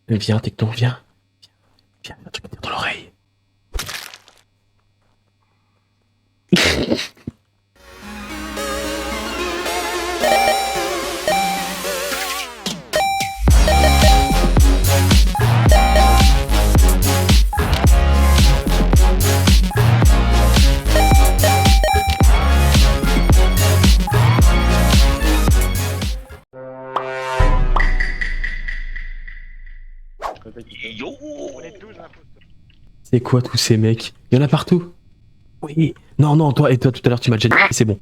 Viens, Tecton, viens. Viens, un truc à dire dans l'oreille. Yo. On est 12 imposteurs. C'est quoi tous ces mecs? Il y en a partout. Oui. Non, non, toi et toi tout à l'heure tu m'as déjà dit, c'est bon.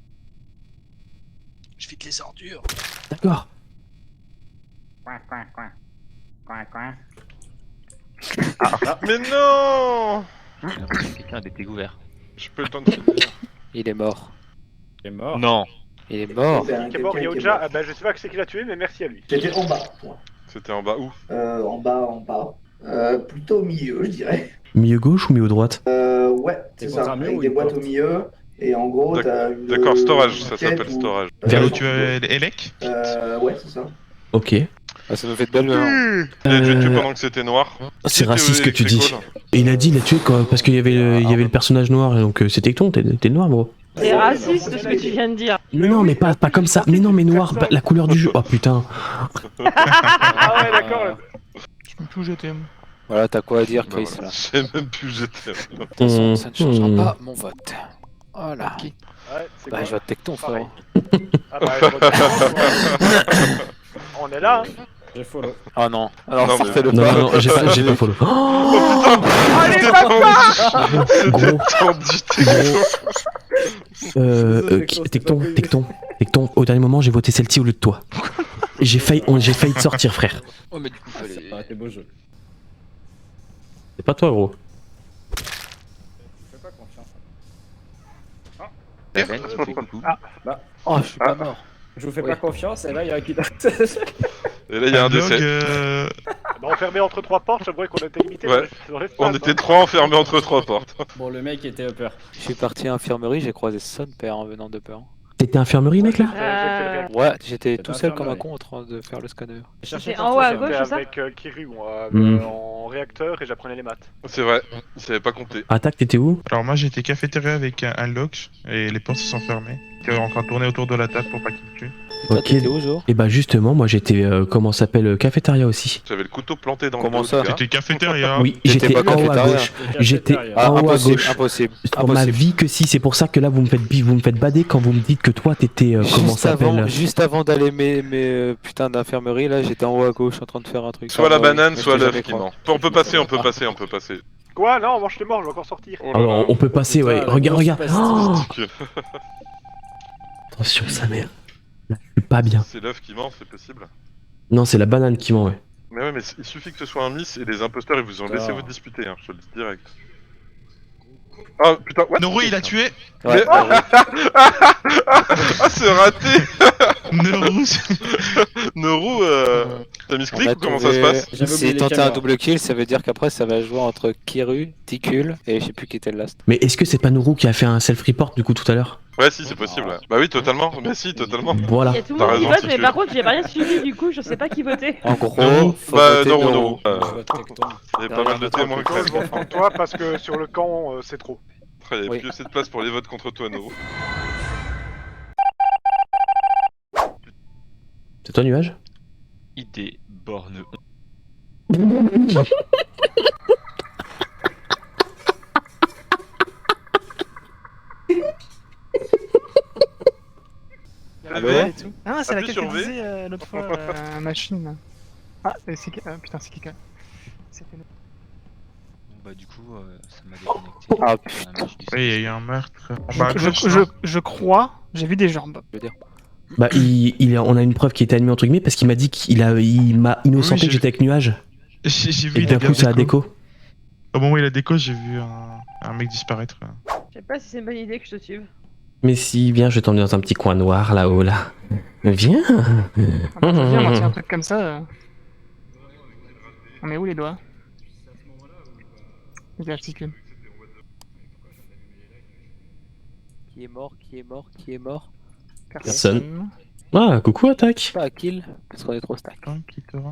Je vide les ordures. D'accord. Mais non! J'ai l'impression que quelqu'un a des découverts. Je peux le temps de finir. Il est mort. Il est mort. Non. Il est mort. C'est un Qui est mort, quelqu'un qui est Yoja, mort. ah bah je sais pas qui c'est qui l'a tué, mais merci à lui. J'étais en bas, moi. C'était en bas où? En bas. Plutôt au milieu, je dirais. Milieu gauche ou milieu droite? Ouais, c'est C'est contre ça. un mur Avec ou des une boîtes porte au milieu. Et en gros, t'as une. D'accord, storage, ça quête s'appelle où- storage. Vers Là où où tu as Elec? Ouais, c'est ça. Ok. Ah, ça nous fait de belles. Il a dû tuer pendant que c'était noir. C'est raciste ce que tu C'était dis. cool. Et il a dit, il a tué quoi, parce qu'il y avait le personnage noir, et donc c'est Tecton, t'es noir, bro. C'est raciste ce que tu viens de dire. Mais non, mais pas comme ça. Mais non, mais noir, pas la couleur du jeu. Oh putain. Ah ouais, d'accord. Je peux plus jeter. Voilà, t'as quoi à dire, Bah Chris voilà. là. J'ai même plus jeté. Attention, ça ne changera pas mon vote. Voilà. Ouais, c'est Bah, quoi je vote Tecton, frère. Ah bah, je vote on est là, hein. J'ai follow. Oh non. Alors, Non, sortez-le Non, pas. non, non, j'ai pas follow. Oh Allez, gros, Tendu, Tecton, au dernier moment, j'ai voté Celti au lieu de toi. J'ai failli te sortir, frère. Oh, mais du coup, fallait. Arrêtez beau jeu. C'est pas toi, gros. Je fais pas confiance. Hélène, tu fais coucou. Oh, je suis pas mort. Je vous fais Oui. pas confiance et là il y a un qui Et là, il y a un décès. Bah, enfermé entre trois portes, j'avouerais qu'on était limité Ouais. dans l'espace. On était trois enfermés entre trois portes. Bon, le mec était upper. Je suis parti à l'infirmerie, j'ai croisé son père en venant de peur. T'étais infirmerie, mec, là? Ouais, j'étais C'est tout seul comme un infirmerie. con en train de faire le scanner. C'est en haut à gauche, J'étais c'est ça? avec Kiru moi, Hmm. en réacteur et j'apprenais les maths. C'est vrai, il savait pas compter. Attaque, t'étais où? Alors moi j'étais cafétéria avec un lock et les portes se sont fermées. J'étais en train de tourner autour de la table pour pas qu'il me tue. Et toi, Ok. t'étais où, Zo? Et bah justement, moi j'étais, comment ça s'appelle, cafétéria aussi. J'avais le couteau planté dans Comment le dos. ça du gars. J'étais cafétéria. Oui, J'étais j'étais pas en haut à cafétéria. gauche. J'étais Ah, en haut à impossible, gauche. impossible. Pour ma Impossible. vie que si, c'est pour ça que là vous me faites bader quand vous me dites que toi t'étais, comment ça s'appelle? Juste avant d'aller mes putains d'infirmerie, là, j'étais en haut à gauche en train de faire un truc. Soit la Ah, bah oui, banane, mais je soit peux l'œuf jamais qui croire. ment. On peut passer, on peut passer, on peut passer. Quoi? Non, moi je suis mort, je vais encore sortir. Oh là Alors là. on peut passer, ouais. Putain, Regarde, la regarde. grosse Oh attention, sa mère. Là, je suis pas bien. C'est l'œuf qui ment, c'est possible. Non, c'est la banane qui ment, ouais. Mais ouais, mais il suffit que ce soit un miss et les imposteurs ils vous ont laissé Putain. vous disputer, hein, je te le dis direct. Ah putain, what? Noro il a tué. Ouais, Ah c'est raté. Noro. Noru, t'as mis ce on clic a ou comment ça se trouvé- passe? J'avais oublié S'il les tentait un caméras. double kill, ça veut dire qu'après ça va jouer entre Kiru, Tikul et je sais plus qui était le last. Mais est-ce que c'est pas Nourou qui a fait un self-report du coup tout à l'heure? Ouais, si, c'est possible. Ouais. Bah oui, totalement. Mais si, totalement. Voilà. Il y a tout le T'as monde qui raison, vote, si mais tu par veux. contre, j'ai rien suivi du coup, je sais pas qui voter. En gros, Noro. faut Bah, voter Noru, Noro. Noru. Je vote Tecton. Il y avait pas mal de témoins quand Je vote pour toi parce que sur le camp, c'est trop. Il y avait Oui. plus assez de place pour les votes contre toi, Noru. C'est toi, Nuage? ID borne. Ah ouais. Ah, c'est Appuie laquelle sur que V. disait l'autre fois, machine. Ah, c'est putain, c'est quelqu'un. C'était le- Bah, du coup, ça m'a déconnecté. Ah, On a marché du Oui, il y a eu un meurtre. En bas à gauche, Je crois, j'ai vu des jambes. Je veux dire. Bah, on a une preuve qui était animée entre guillemets parce qu'il m'a dit il m'a innocenté Oui, que j'ai- j'étais avec Nuage. J'ai vu Et il d'un a coup, ça a déco. Au moment où il a déco, j'ai vu un mec disparaître. Je sais pas si c'est une bonne idée que je te suive. Mais si, viens, je vais t'emmener dans un petit coin noir là-haut là. Viens. Ah, bah, je veux bien, moi, c'est un truc comme ça. On est où les doigts? Les articules. Qui est mort, qui est mort, qui est mort? Personne. Ah, coucou, attaque. Pas à kill, parce qu'on est trop stack. Attends, qui te rend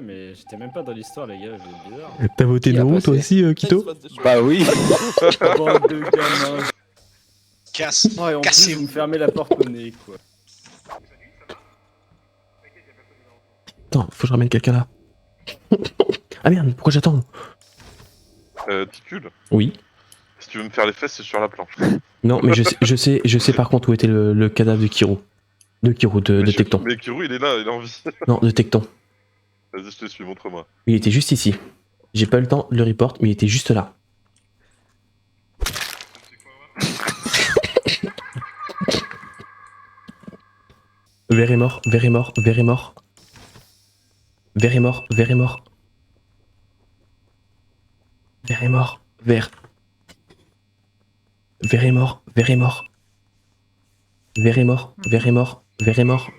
Mais j'étais même pas dans l'histoire, les gars, vous êtes bizarre. T'as voté Qui a non, toi passé aussi, Kito? Bah oui. Bande de gamins. Casse. Oh, et en plus, Cassez-vous. vous me fermez la porte au nez, quoi. Attends, faut que je ramène quelqu'un là. Ah merde, pourquoi j'attends? Ticule, Oui. si tu veux me faire les fesses, c'est sur la planche. Non, mais je sais par contre où était le cadavre de Kiro. De Tecton. Mais Kirou, il est là, il est en vie. Non, de Tecton. Vas-y, je te suis, montre-moi. Il était juste ici. J'ai pas eu le temps de le report, mais il était juste là. Vert est mort, vert est mort, vert est mort. Vert est mort, vert est mort. Vert est mort, vert. Vert est mort, vert est mort. Vert est mort, vert est mort, vert est mort.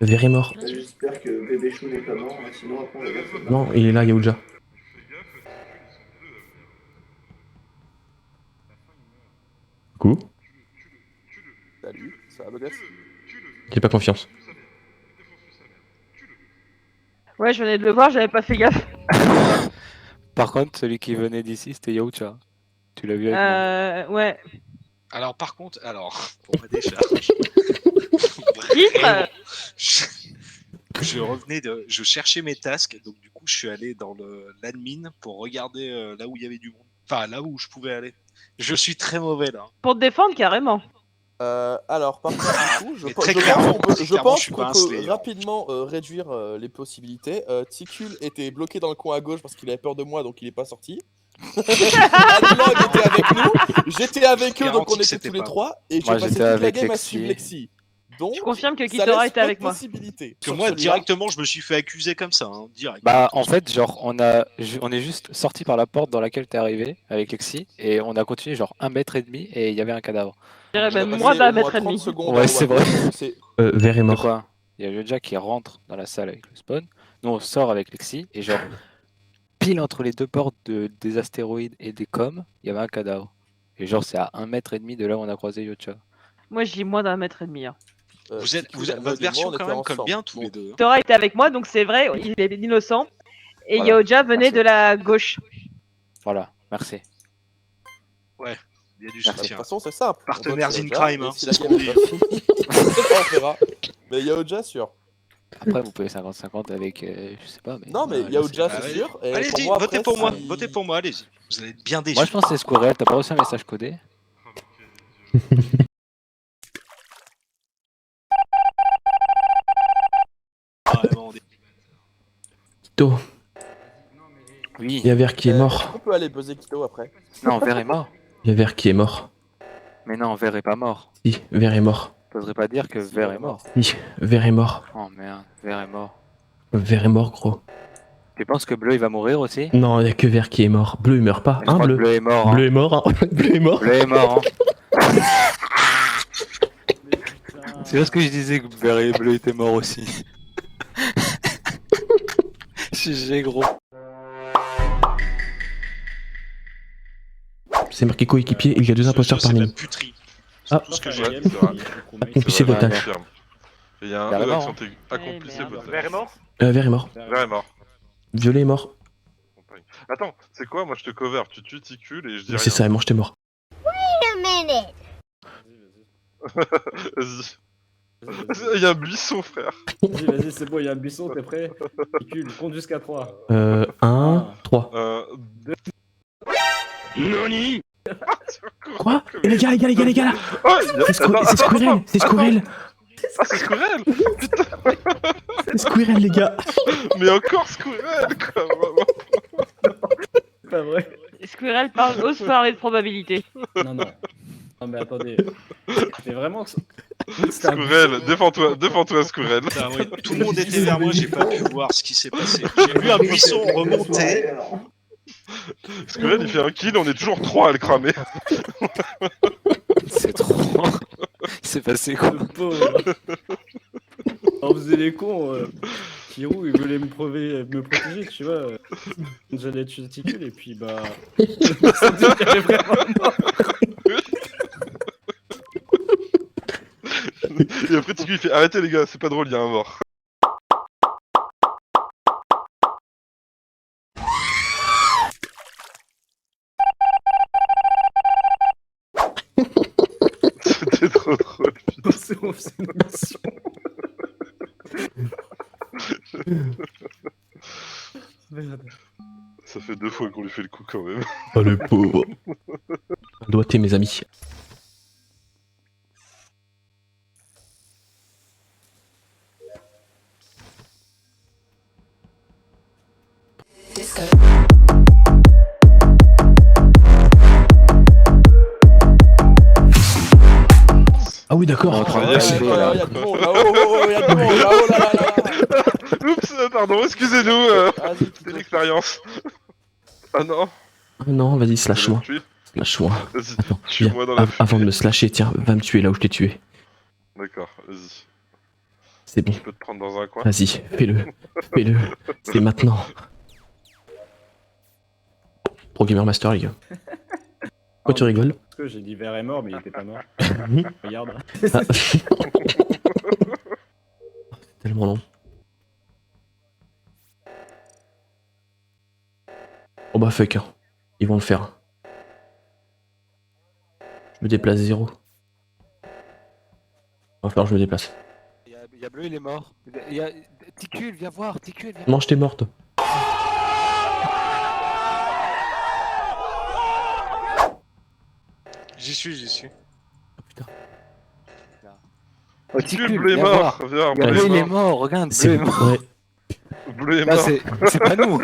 Vert est mort. J'espère que bébé chou n'est pas mort, hein, sinon après on va faire. Non, il est là, Yaouja. Coucou. Salut, ça va, beau gosse? J'ai pas confiance. Ouais, je venais de le voir, j'avais pas fait gaffe. Par contre, celui qui venait d'ici, c'était Yaoucha. Tu l'as vu avec moi. Ouais. Alors par contre, pour ma décharge, je cherchais mes tasks, donc du coup je suis allé dans l'admin pour regarder là où il y avait du monde. Enfin là où je pouvais aller. Je suis très mauvais là. Pour te défendre, carrément. Alors, par contre, du coup, Mais très clairement, je pense suis qu'on pas un peut Slayer. rapidement réduire les possibilités. Ticule était bloqué dans le coin à gauche parce qu'il avait peur de moi, donc il est pas sorti. Adlog était avec nous, j'étais avec eux, donc on était tous les trois, et j'ai Moi, passé j'étais toute la avec game à Lexi. suivre Lexi. Donc, Je confirme que ça Kitora laisse était peu avec de moi. possibilités. Que Sur moi celui-là, directement je me suis fait accuser comme ça, hein, direct. Bah en fait genre on est juste sorti par la porte dans laquelle t'es arrivé avec Lexi et on a continué genre 1 mètre et demi et il y avait un cadavre. Je dirais on a même passé moins d'un au moins mètre et 30 demi. secondes Ouais, en c'est haut à vrai. gauche, c'est- Vert est De mort. quoi? Il y a Yoja qui rentre dans la salle avec le spawn. Nous on sort avec Lexi et genre pile entre les deux portes des astéroïdes et des coms, il y avait un cadavre. Et genre c'est à 1 mètre et demi de là où on a croisé Yocha. Moi, je dis moins d'un mètre et demi. Hein. Vous Ticule, Adlog votre et moi, version on quand était même colle ensemble. bien tous les Donc, deux. Kitora était avec moi, donc c'est vrai, il est innocent. Et Voilà. Yaoja venait Merci. de la gauche. Voilà, merci. Ouais, il y a du De toute soutien. façon, c'est simple. Partenaires On vote in Yaoja, crime, et hein, si c'est la ce game qu'on est dit. pas finie, on verra. Mais Yaoja sûr. Après vous pouvez 50-50 avec je sais pas mais. Non, mais là, Yaoja Bah, c'est sûr. Et allez-y, pour moi, votez après, pour moi, si- votez pour moi, allez-y. Vous allez être bien déçus. Moi je pense que c'est Squirrel, t'as pas reçu un message codé? Vraiment, Kito, Oui. il y a Vert qui est mort. On peut aller buzzer Kito après. Non, Vert est mort. Il y a Vert qui est mort. Mais non, Vert est pas mort. Si, Vert est mort. Faudrait pas dire que Vert est mort. Si, Vert est mort. Oh merde, Vert est mort. Vert est mort, gros. Tu penses que Bleu il va mourir aussi? Non, il y a que Vert qui est mort. Bleu, il meurt pas. Je Hein, crois que Bleu? Bleu est mort. Hein. Bleu est mort, hein. Bleu est mort. Bleu est mort. Hein. C'est parce que je disais que Vert et Bleu étaient morts aussi. GG gros. C'est marqué coéquipier, il y a 2 imposteurs c'est par de la ligne. puterie. Ah, Tout ce que je Ouais, dis. c'est vrai. Accomplissez C'est vos vrai, tâches. je confirme. Et il y a un Vert est mort, accent aigu. Accomplissez merde. vos Vert est tâches. mort? Vert est mort. Vert est mort. Violet est mort. Attends, c'est quoi? Moi je te cover, tu tues Ticule et je dis rien. C'est ça, moi j'étais mort. Vas-y. Il y a un buisson, frère. Vas-y, vas-y, c'est bon, il y a un buisson, t'es prêt? Ticule, compte jusqu'à 3. 1, 3. Nani? Quoi? Les gars, là! Oh, C'est Squirrel! C'est Squirrel! Ah, c'est Squirrel! C'est Squirrel, les gars! Mais encore Squirrel, quoi, vraiment. C'est pas vrai. Squirrel ose parler de probabilité. Non, non. Non, mais attendez. C'est vraiment. Squirrel, défends-toi, Squirrel. Putain, ouais, tout le monde était vers moi, j'ai pas pu voir ce qui s'est passé. J'ai vu un buisson remonter. Squirrel, il fait un kill, on est toujours 3 à le cramer. C'est trop. C'est passé quoi? Le pauvre. On faisait les cons. Kirou, il voulait me protéger, tu vois. J'allais tuer Ticule et puis bah. On s'est dit qu'il y avait vraiment mort. Et après, Ticule, il fait arrêtez les gars, c'est pas drôle, il y a un mort. trop drôle. C'est bon, c'est une mission. Merde. Ça fait 2 fois qu'on lui fait le coup quand même. Oh le pauvre. Doigté mes amis. Ah oui d'accord. On est en train de Ah, passer, là. Y'a du monde là, oh, y'a du monde là, oh là là là là. Oups, pardon, excusez-nous. Vas-y, C'était l'expérience. Ah non. Ah non, vas-y, Je vais slash-moi. le tuer. Slash-moi. Vas-y, Attends, tue-moi viens, dans la avant de me slasher, tiens, va me tuer là où je t'ai tué. D'accord, vas-y. C'est bon. Je peux te prendre dans un coin. Vas-y, fais-le. Fais-le. C'est maintenant. Pro Gamer Master, les gars. Pourquoi tu rigoles? Parce que j'ai dit Vert est mort, mais il était pas mort. Regarde. Ah. C'est tellement long. Oh bah fuck, hein. Ils vont le faire. Je me déplace 0. Va falloir que je me déplace. Il y a Bleu, il est mort. Il y a Ticule, viens voir, Ticule, viens. Mange, t'es morte. J'y suis, j'y suis. Oh, Ticule, Bleu est mort. Viens, Bleu, il est mort, regarde, Bleu est mort. Ouais. Bleu est Là, mort. c'est pas nous.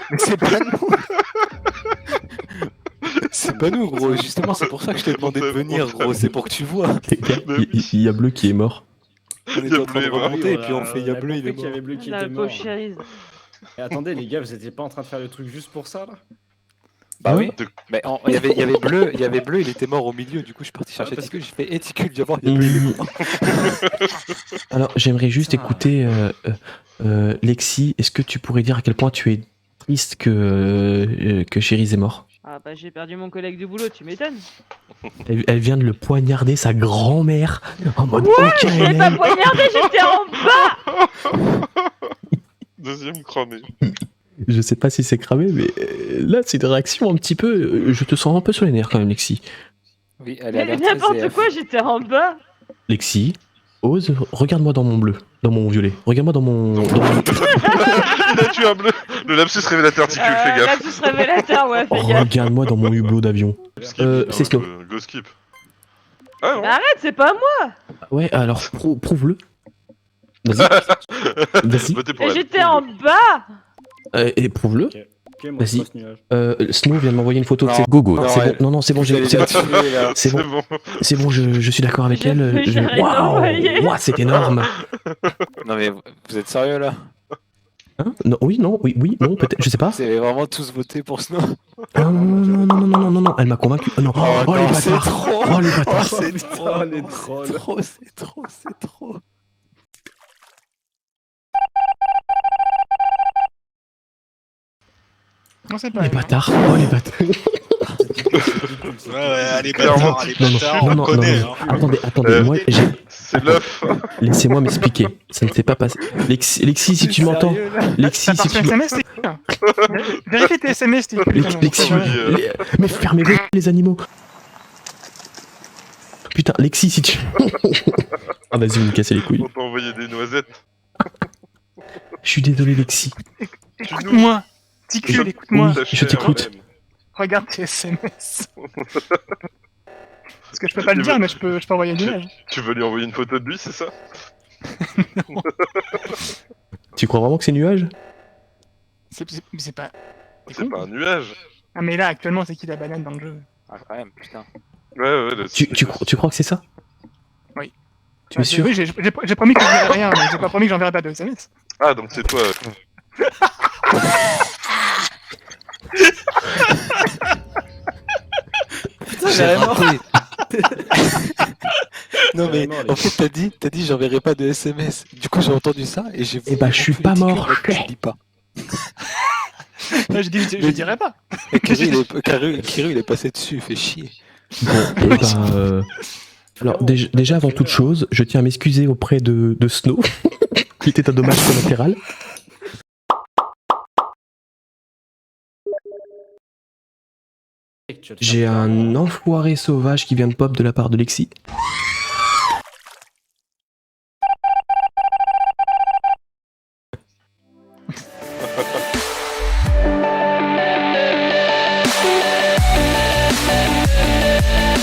Mais c'est pas nous. C'est pas nous, gros. Justement, c'est pour ça que je t'ai demandé de venir, gros. C'est pour que tu vois. Les gars, il y a Bleu qui est mort. On était en train de remonter et puis on fait, il y a Bleu, il est qu'il y avait mort. Bleu qui La était pauvre mort. chérise. Et attendez, les gars, vous étiez pas en train de faire le truc juste pour ça là? Bah oui. Mais il y avait Bleu, il était mort au milieu. Du coup, je suis parti chercher Ticule. J'ai fait, Ticule, viens voir, il y a Bleu, il est mort. Alors, j'aimerais juste écouter Lexi. Est-ce que tu pourrais dire à quel point tu es triste que Chérise est mort? Ah bah j'ai perdu mon collègue du boulot, tu m'étonnes. Elle vient de le poignarder, sa grand-mère, en mode Ouais, aucun je l'ai pas poignardé, j'étais en bas. Deuxième cramé. Je sais pas si c'est cramé, mais là, c'est une réaction un petit peu... Je te sens un peu sur les nerfs quand même, Lexi. Oui, elle a Mais l'air n'importe très quoi, j'étais en bas. Lexi, ose, regarde-moi dans mon bleu, dans mon violet. Regarde-moi dans mon... Il a tué un bleu. Le lapsus révélateur, Ticule, fais gaffe. Lapsus révélateur, ouais, fais gaffe. Regarde-moi dans mon hublot d'avion. C'est Snow. Go skip. Ah non. Mais arrête, c'est pas moi. Ouais, alors prouve-le. Vas-y. Vas-y. Votez pour Mais elle. j'étais en bas. Et prouve-le. Ok, moi, Vas-y. je passe nuage. Snow vient de m'envoyer une photo de Non. ses gogo. Non, C'est elle- bon. Non, c'est bon, Vous allez la tuer, là. c'est bon. C'est bon, je suis d'accord avec J'ai elle. fait, j'ai rien envoyé. Waouh, c'est énorme. Non mais vous êtes sérieux là? Hein non, oui, non, peut-être, je sais pas. Vous avez vraiment tous voté pour Snow? Non, elle m'a convaincu. Oh non, oh les non, c'est bâtards. trop. Oh les bâtards. c'est Oh, les trolls. trop, c'est trop, c'est trop. Non, c'est pas Les elle, hein. bâtards. Oh les bâtards. Ouais, allez, Clairement. bâtard, allez, Non, bâtard, non, on non, connaît. non, Hein. attendez, moi, C'est l'œuf. laissez-moi m'expliquer. Ça ne s'est pas passé. Lexi, si tu m'entends. Lexi, T'as si parti tu m'entends. SMS, t'es Vérifie tes SMS, t'es Lexi, Oui, mais fermez-vous les animaux. Putain, Lexi, si tu... Ah vas-y, vous me cassez les couilles. On t'a envoyé des noisettes. Je suis désolé, Lexi. Écoute-moi. Ticule, Oui, écoute-moi. je t'écoute. Regarde tes SMS. Parce que je peux pas le dire, mais je peux envoyer une image. Tu veux lui envoyer une photo de lui, c'est ça? Tu crois vraiment que c'est nuage? C'est pas... C'est pas un nuage. Ah mais là, actuellement, c'est qui la banane dans le jeu? Ah quand même, putain. Ouais, là, Tu crois que c'est ça? Oui. Tu es sûr? Oui, j'ai promis que je verrais rien, mais j'ai pas promis que j'enverrais pas de SMS. Ah, donc c'est toi. Putain, j'ai raté. Non mais Vraiment, les en fait t'as dit j'enverrai pas de SMS. Du coup j'ai entendu ça et j'ai Eh bah je suis pas mort. Je dis pas. Là, je dirais pas. Et Kiru il est passé dessus, il fait chier. Bon, eh ben, alors déjà avant toute chose, je tiens à m'excuser auprès de Snow, qui était un dommage collatéral. J'ai un enfoiré sauvage qui vient de pop de la part de Lexi.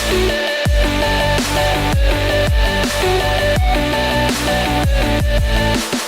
We'll be right back.